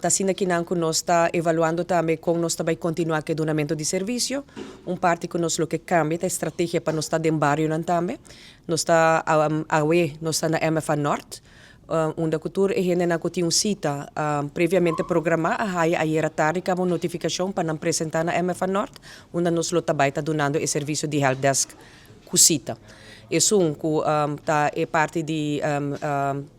Tasina kinang ko nos está evaluando também kung nos vai continuar que donamento de serviço, parte que nos lo que cambia, a estratégia para nos estar dentro barrio nan também, nos está nos está na MFA Norte, onde a cultura e gente na que cita previamente programada, a era tarde uma notificação para não apresentar na MFA Norte, onde nos lo também está donando o serviço de helpdesk com cita. Isso é parte de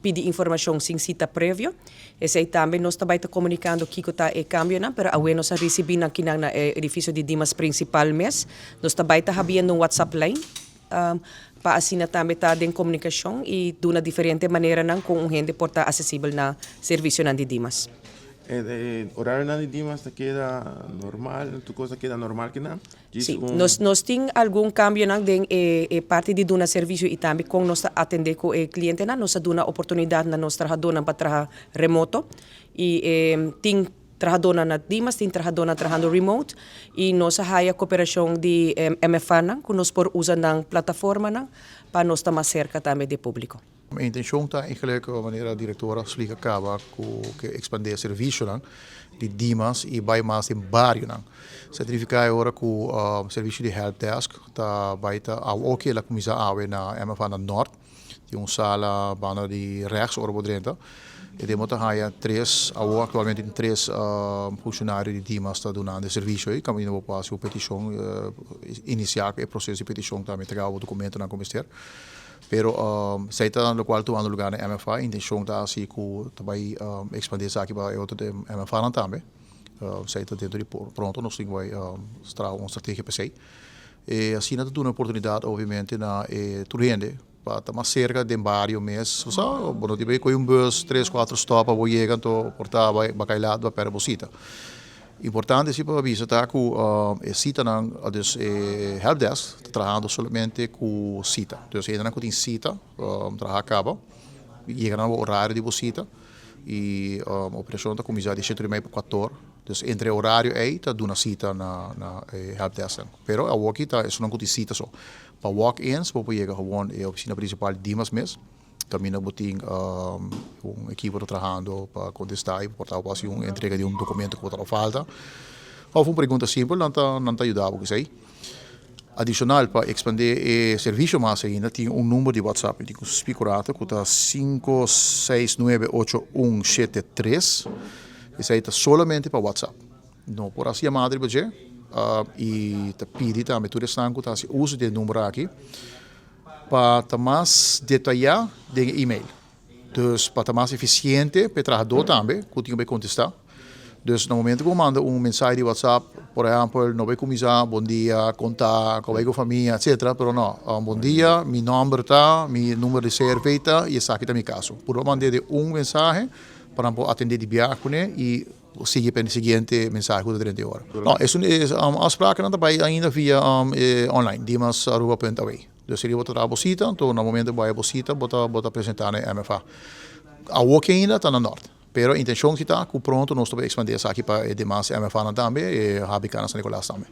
pedir informação sem cita prévia. Esse aí também nós também está comunicando que está é cambio, né? Pero awe nós recebendo aqui na edifício de Dimas principal mês, nós também está havendo WhatsApp line para assim também está em comunicação e de uma diferente maneira não com gente por estar acessível na serviço de Dimas. Horário na Dimas queda normal, tu coisa queda normal que não? Sim, nós temos algum cambio na parte de um serviço e também com nós atender com o cliente na nós dá oportunidade na nós trabalhador para trabalhar remoto e tem trabalhador na Dimas, tem trabalhador trabalhando remote e nós há cooperação de MFA na que nós por usar na plataforma na para nós estar mais cerca também do público. A intenção está eigenlijk wanneer de diretora explica acaba que expandir serviço de Dimas e vai mais em barrio certificar agora que o serviço de helpdesk está vai estar ook la comisa awe na MFA na Norte de sala bana de rechts orbo drenta e de mota haya atualmente três funcionários de Dimas está donando serviço e caminho para a petição iniciar o processo de petição também entregar o documento na comissário. Pero sei está no qual tu ando lugar na MFA, a intenção está assim que também expandir isso aqui para outro de MFA também. Sei está dentro de pronto nós temos vai uma estratégia para sei. E assim nós temos uma oportunidade, obviamente, na turende para estar mais cerca de barrio mesmo. Só, bom, tipo com bus 3-4 stops, vou chegar então portar vai lado para posita. Importante é para avisar que a cita não, dus helpdesk está trabalhando somente com cita. Então, ainda não tem cita, trabalha acaba, chega no horário de cita e a operação está começando de 7h30 para 4h. Então, entre o horário aí está dando cita na helpdesk. Pero a walk está isso não tem cita só. Para walk-ins, para chegar gewoon a oficina principal de Dimas mesmo. Também não tem equipe trabalhando para contestar e portar uma entrega de documento que está falta. Ou uma pergunta simples, não está ajudando o que sei. Adicional, para expandir o serviço mais ainda, tem número de WhatsApp, que é espicurado, que está 5698173. Isso aí está somente para WhatsApp. Não por assim chamar de budget. E está pedindo também, tudo está uso de número aqui. Para estar mais detalhado de e-mail. Dus para estar mais eficiente para o trabalhador também, que tem que contestar. Dus no momento que eu mando mensagem de WhatsApp, por exemplo, não vai começar, bom dia, contar, como é que a família, etc. Pero não, bom dia, meu nome está, meu número de CRV está e está aqui no meu caso. Por mandar de mensagem para atender de viagem e seguir para o seguinte mensagem de 30 horas. Não, é uma afspraak também ainda via online, dimas.away. Dus seria botar a bolsita, então no momento vai a bolsita, bota apresentar na MFA. A walk ainda está na norte, pero a intenção que está, que pronto nós vamos expandir isso aqui para demais MFA também e Rabicana São Nicolás também.